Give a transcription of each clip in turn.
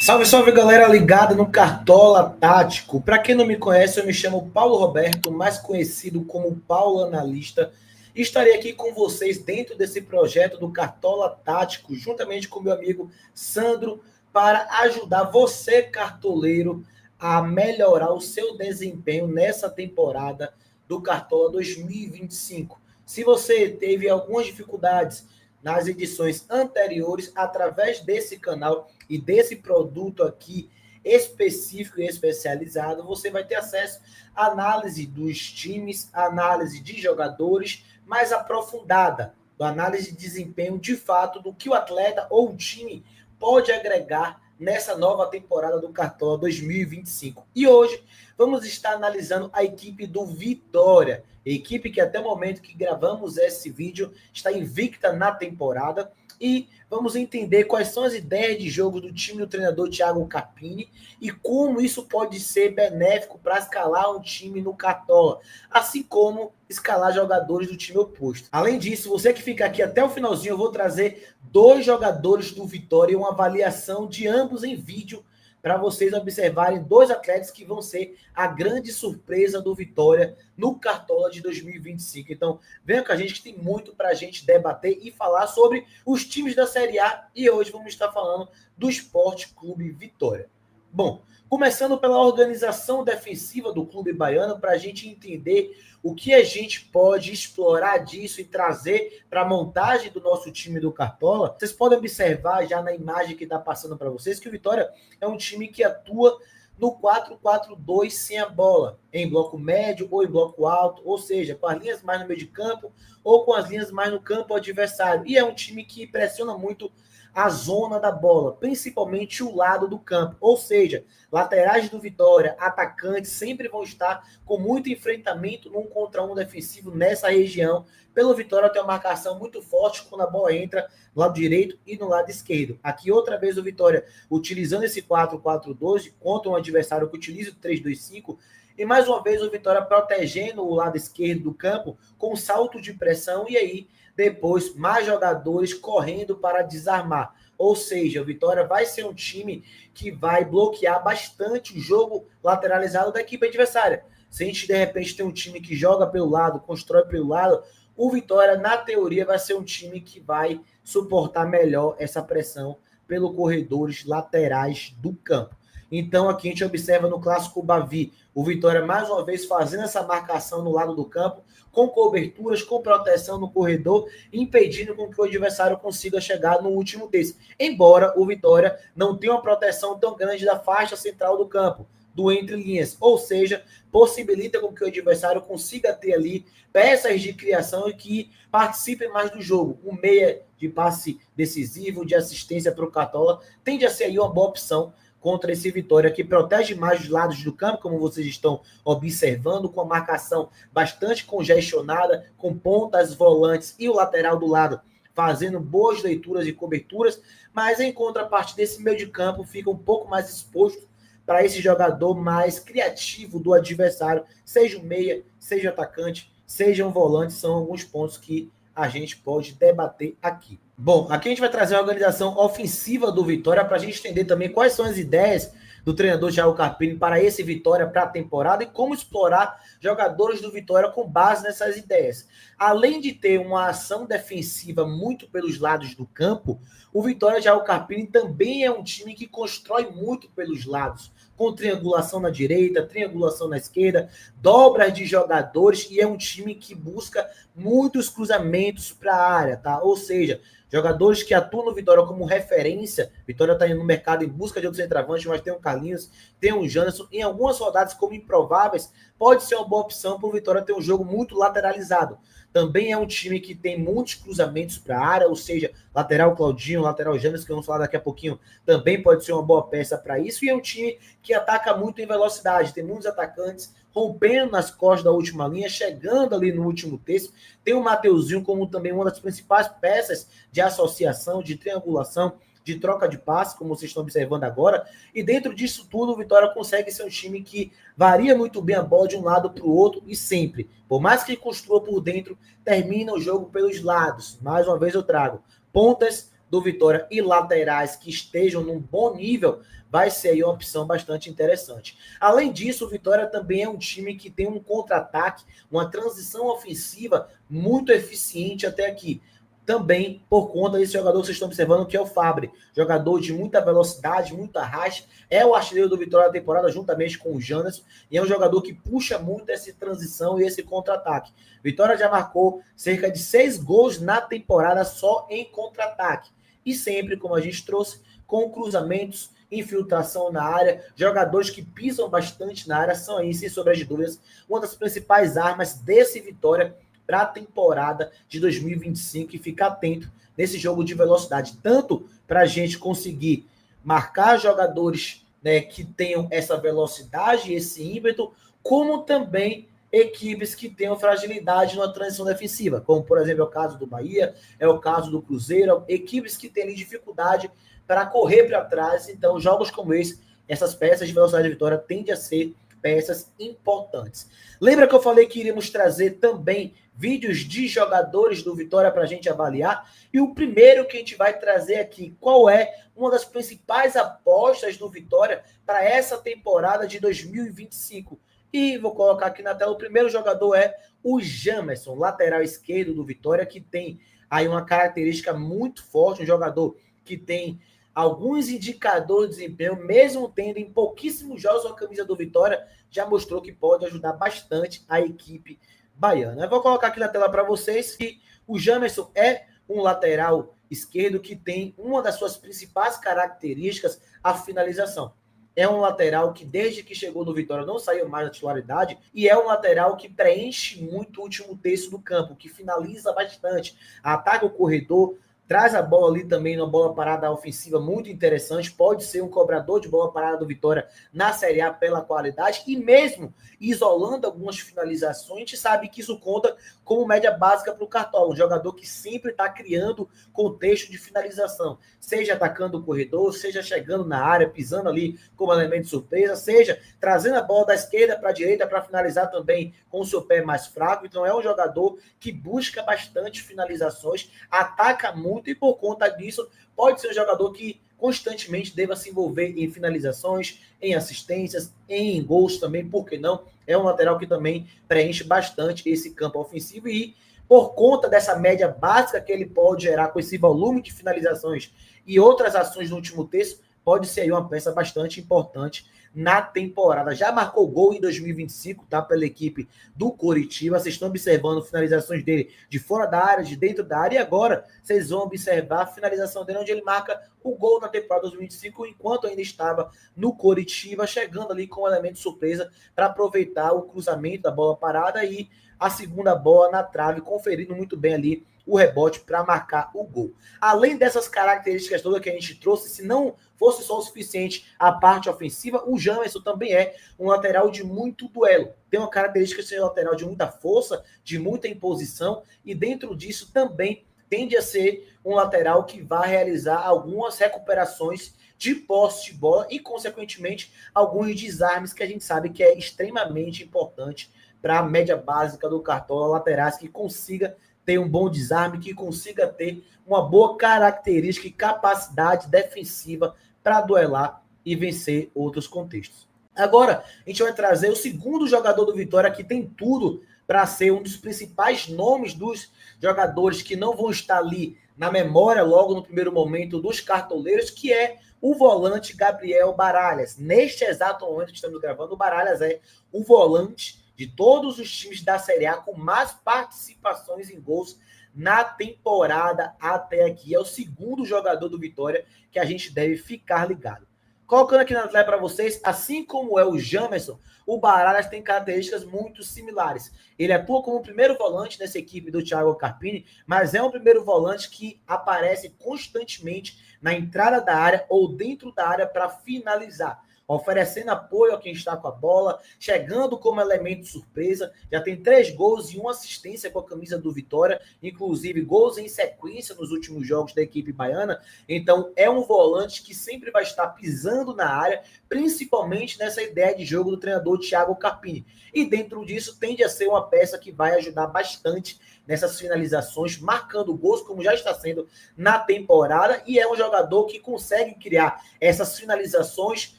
Salve, salve galera ligada no Cartola Tático. Para quem não me conhece, eu me chamo Paulo Roberto, mais conhecido como Paulo Analista. E estarei aqui com vocês dentro desse projeto do Cartola Tático, juntamente com meu amigo Sandro, para ajudar você, cartoleiro, a melhorar o seu desempenho nessa temporada do Cartola 2025. Se você teve algumas dificuldades nas edições anteriores, através desse canal e desse produto aqui específico e especializado, você vai ter acesso à análise dos times, análise de jogadores mais aprofundada, da análise de desempenho de fato do que o atleta ou o time pode agregar nessa nova temporada do Cartola 2025. E hoje vamos estar analisando a equipe do Vitória, equipe que até o momento que gravamos esse vídeo está invicta na temporada, e vamos entender quais são as ideias de jogo do time do treinador Thiago Carpini e como isso pode ser benéfico para escalar um time no Cartola, assim como escalar jogadores do time oposto. Além disso, você que fica aqui até o finalzinho, eu vou trazer 2 jogadores do Vitória e uma avaliação de ambos em vídeo para vocês observarem 2 atletas que vão ser a grande surpresa do Vitória no Cartola de 2025. Então, venha com a gente que tem muito para a gente debater e falar sobre os times da Série A, e hoje vamos estar falando do Sport Clube Vitória. Bom, começando pela organização defensiva do clube baiano, para a gente entender o que a gente pode explorar disso e trazer para a montagem do nosso time do Cartola. Vocês podem observar já na imagem que está passando para vocês que o Vitória é um time que atua no 4-4-2 sem a bola, em bloco médio ou em bloco alto, ou seja, com as linhas mais no meio de campo ou com as linhas mais no campo adversário. E é um time que pressiona muito a zona da bola, principalmente o lado do campo, ou seja, laterais do Vitória, atacantes sempre vão estar com muito enfrentamento num contra um defensivo nessa região. Pelo Vitória tem uma marcação muito forte quando a bola entra no lado direito e no lado esquerdo. Aqui outra vez o Vitória utilizando esse 4-4-2 contra um adversário que utiliza o 3-2-5, e mais uma vez o Vitória protegendo o lado esquerdo do campo com salto de pressão, e aí depois mais jogadores correndo para desarmar. Ou seja, o Vitória vai ser um time que vai bloquear bastante o jogo lateralizado da equipe adversária. Se a gente de repente tem um time que joga pelo lado, constrói pelo lado, o Vitória, na teoria, vai ser um time que vai suportar melhor essa pressão pelos corredores laterais do campo. Então, aqui a gente observa no clássico Bavi, o Vitória mais uma vez fazendo essa marcação no lado do campo, com coberturas, com proteção no corredor, impedindo com que o adversário consiga chegar no último terço. Embora o Vitória não tenha uma proteção tão grande da faixa central do campo, do entre linhas, ou seja, possibilita com que o adversário consiga ter ali peças de criação e que participem mais do jogo. Um meia de passe decisivo, de assistência para o Cartola, tende a ser aí uma boa opção contra esse Vitória, que protege mais os lados do campo, como vocês estão observando, com a marcação bastante congestionada, com pontas, volantes e o lateral do lado fazendo boas leituras e coberturas, mas em contraparte desse meio de campo fica um pouco mais exposto para esse jogador mais criativo do adversário, seja um meia, seja um atacante, seja um volante, são alguns pontos que a gente pode debater aqui. Bom, aqui a gente vai trazer a organização ofensiva do Vitória para a gente entender também quais são as ideias do treinador Thiago Carpini para esse Vitória para a temporada e como explorar jogadores do Vitória com base nessas ideias. Além de ter uma ação defensiva muito pelos lados do campo, o Vitória Thiago Carpini também é um time que constrói muito pelos lados, com triangulação na direita, triangulação na esquerda, dobras de jogadores, e é um time que busca muitos cruzamentos para a área, tá? Ou seja, jogadores que atuam no Vitória como referência. Vitória está indo no mercado em busca de outro centroavante, mas tem um Carlinhos, tem um Janderson. Em algumas rodadas como improváveis, pode ser uma boa opção para o Vitória ter um jogo muito lateralizado. Também é um time que tem muitos cruzamentos para a área, ou seja, lateral Claudinho, lateral Janderson, que vamos falar daqui a pouquinho, também pode ser uma boa peça para isso. E é um time que ataca muito em velocidade, tem muitos atacantes rompendo nas costas da última linha, chegando ali no último terço. Tem o Mateuzinho como também uma das principais peças de associação, de triangulação, de troca de passe, como vocês estão observando agora. E dentro disso tudo, o Vitória consegue ser um time que varia muito bem a bola de um lado para o outro e sempre. Por mais que construa por dentro, termina o jogo pelos lados. Mais uma vez eu trago pontas, do Vitória e laterais que estejam num bom nível, vai ser aí uma opção bastante interessante. Além disso, o Vitória também é um time que tem um contra-ataque, uma transição ofensiva muito eficiente até aqui. Também por conta desse jogador que vocês estão observando, que é o Fabri. Jogador de muita velocidade, muita racha. É o artilheiro do Vitória da temporada, juntamente com o Janderson. E é um jogador que puxa muito essa transição e esse contra-ataque. Vitória já marcou cerca de 6 gols na temporada só em contra-ataque. E sempre, como a gente trouxe, com cruzamentos, infiltração na área, jogadores que pisam bastante na área, são aí, sem sombra de dúvidas, uma das principais armas desse Vitória para a temporada de 2025 e ficar atento nesse jogo de velocidade, tanto para a gente conseguir marcar jogadores, né, que tenham essa velocidade, esse ímpeto, como também equipes que tenham fragilidade na transição defensiva, como por exemplo é o caso do Bahia, é o caso do Cruzeiro, equipes que têm dificuldade para correr para trás. Então jogos como esse, essas peças de velocidade de Vitória tendem a ser peças importantes. Lembra que eu falei que iríamos trazer também vídeos de jogadores do Vitória para a gente avaliar? E o primeiro que a gente vai trazer aqui, qual é uma das principais apostas do Vitória para essa temporada de 2025? E vou colocar aqui na tela, o primeiro jogador é o Jamerson, lateral esquerdo do Vitória, que tem aí uma característica muito forte, um jogador que tem alguns indicadores de desempenho, mesmo tendo em pouquíssimos jogos a camisa do Vitória, já mostrou que pode ajudar bastante a equipe baiana. Eu vou colocar aqui na tela para vocês que o Jamerson é um lateral esquerdo que tem uma das suas principais características, a finalização. É um lateral que desde que chegou no Vitória não saiu mais da titularidade e é um lateral que preenche muito o último terço do campo, que finaliza bastante, ataca o corredor, traz a bola ali também, uma bola parada ofensiva muito interessante, pode ser um cobrador de bola parada do Vitória na Série A pela qualidade, e mesmo isolando algumas finalizações, a gente sabe que isso conta como média básica para o Cartola, um jogador que sempre está criando contexto de finalização, seja atacando o corredor, seja chegando na área, pisando ali como elemento de surpresa, seja trazendo a bola da esquerda para a direita para finalizar também com o seu pé mais fraco. Então é um jogador que busca bastante finalizações, ataca muito, e por conta disso pode ser um jogador que constantemente deva se envolver em finalizações, em assistências, em gols também, por que não? É um lateral que também preenche bastante esse campo ofensivo e por conta dessa média básica que ele pode gerar com esse volume de finalizações e outras ações no último terço, pode ser aí uma peça bastante importante na temporada. Já marcou gol em 2025, tá? Pela equipe do Coritiba. Vocês estão observando finalizações dele de fora da área, de dentro da área. E agora vocês vão observar a finalização dele, onde ele marca o gol na temporada 2025, enquanto ainda estava no Coritiba, chegando ali com um elemento surpresa para aproveitar o cruzamento da bola parada e a segunda bola na trave, conferindo muito bem ali o rebote para marcar o gol. Além dessas características todas que a gente trouxe, se não fosse só o suficiente a parte ofensiva, o Jamerson também é um lateral de muito duelo. Tem uma característica de ser um lateral de muita força, de muita imposição, e dentro disso também tende a ser um lateral que vai realizar algumas recuperações de posse de bola e, consequentemente, alguns desarmes que a gente sabe que é extremamente importante para a média básica do Cartola, laterais que consiga ter um bom desarme, que consiga ter uma boa característica e capacidade defensiva para duelar e vencer outros contextos. Agora, a gente vai trazer o segundo jogador do Vitória que tem tudo para ser um dos principais nomes dos jogadores que não vão estar ali na memória logo no primeiro momento dos cartoleiros, que é o volante Gabriel Baralhas. Neste exato momento que estamos gravando, o Baralhas é o volante de todos os times da Série A com mais participações em gols na temporada até aqui. É o segundo jogador do Vitória que a gente deve ficar ligado. Colocando aqui na tela para vocês, assim como é o Jamerson, o Baralhas tem características muito similares. Ele atua como primeiro volante nessa equipe do Thiago Carpini, mas é um primeiro volante que aparece constantemente na entrada da área ou dentro da área para finalizar, oferecendo apoio a quem está com a bola, chegando como elemento surpresa. Já tem 3 gols e 1 assistência com a camisa do Vitória, inclusive gols em sequência nos últimos jogos da equipe baiana. Então é um volante que sempre vai estar pisando na área, principalmente nessa ideia de jogo do treinador Thiago Carpini. E dentro disso tende a ser uma peça que vai ajudar bastante nessas finalizações, marcando gols, como já está sendo na temporada, e é um jogador que consegue criar essas finalizações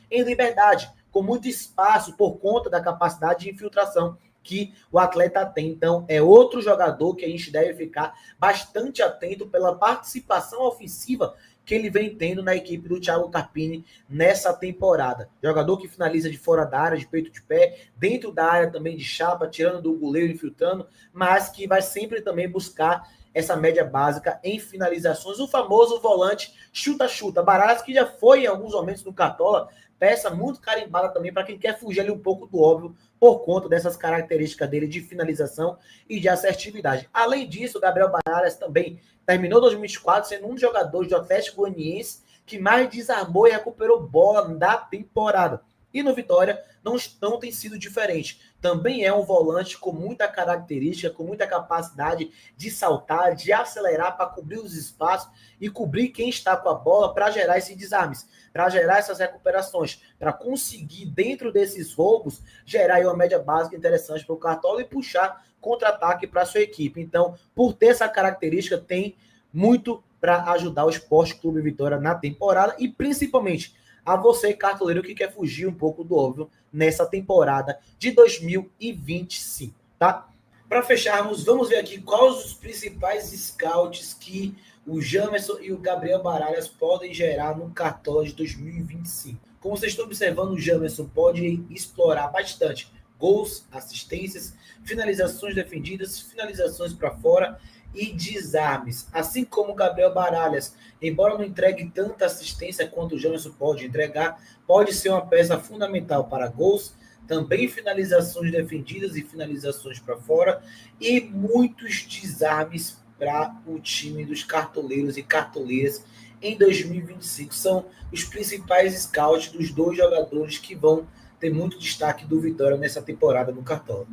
em liberdade, com muito espaço por conta da capacidade de infiltração que o atleta tem. Então, é outro jogador que a gente deve ficar bastante atento pela participação ofensiva que ele vem tendo na equipe do Thiago Carpini nessa temporada. Jogador que finaliza de fora da área, de peito de pé, dentro da área também de chapa, tirando do goleiro, infiltrando, mas que vai sempre também buscar essa média básica em finalizações. O famoso volante chuta-chuta. Baralhas, que já foi em alguns momentos no Cartola, peça muito carimbada também para quem quer fugir ali um pouco do óbvio por conta dessas características dele de finalização e de assertividade. Além disso, o Gabriel Baralhas também terminou 2024 sendo um dos jogadores do Atlético Goianiense que mais desarmou e recuperou bola da temporada. E no Vitória não tem sido diferente. Também é um volante com muita característica, com muita capacidade de saltar, de acelerar para cobrir os espaços e cobrir quem está com a bola para gerar esses desarmes, para gerar essas recuperações, para conseguir, dentro desses roubos, gerar aí uma média básica interessante para o Cartola e puxar contra-ataque para a sua equipe. Então, por ter essa característica, tem muito para ajudar o Sport Clube Vitória na temporada e principalmente a você, cartoleiro, que quer fugir um pouco do óbvio nessa temporada de 2025, tá? Para fecharmos, vamos ver aqui quais os principais scouts que o Jamerson e o Gabriel Baralhas podem gerar no Cartola de 2025. Como vocês estão observando, o Jamerson pode explorar bastante gols, assistências, finalizações defendidas, finalizações para fora e desarmes. Assim como o Gabriel Baralhas, embora não entregue tanta assistência quanto o Jamerson pode entregar, pode ser uma peça fundamental para gols, também finalizações defendidas e finalizações para fora e muitos desarmes para o time dos cartoleiros e cartoleiras em 2025. São os principais scouts dos dois jogadores que vão ter muito destaque do Vitória nessa temporada no Cartola.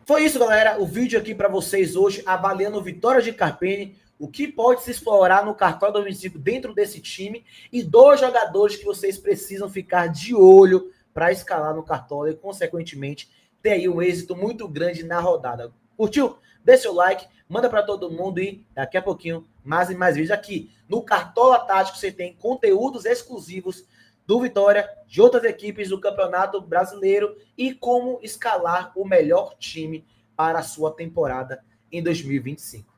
Foi isso, galera. O vídeo aqui para vocês hoje, avaliando o Vitória de Carpini, o que pode se explorar no Cartola 2025 dentro desse time e dois jogadores que vocês precisam ficar de olho para escalar no Cartola e, consequentemente, ter aí um êxito muito grande na rodada. Curtiu? Deixa seu like, manda para todo mundo e daqui a pouquinho mais e mais vídeos aqui no Cartola Tático. Você tem conteúdos exclusivos do Vitória, de outras equipes do Campeonato Brasileiro e como escalar o melhor time para a sua temporada em 2025.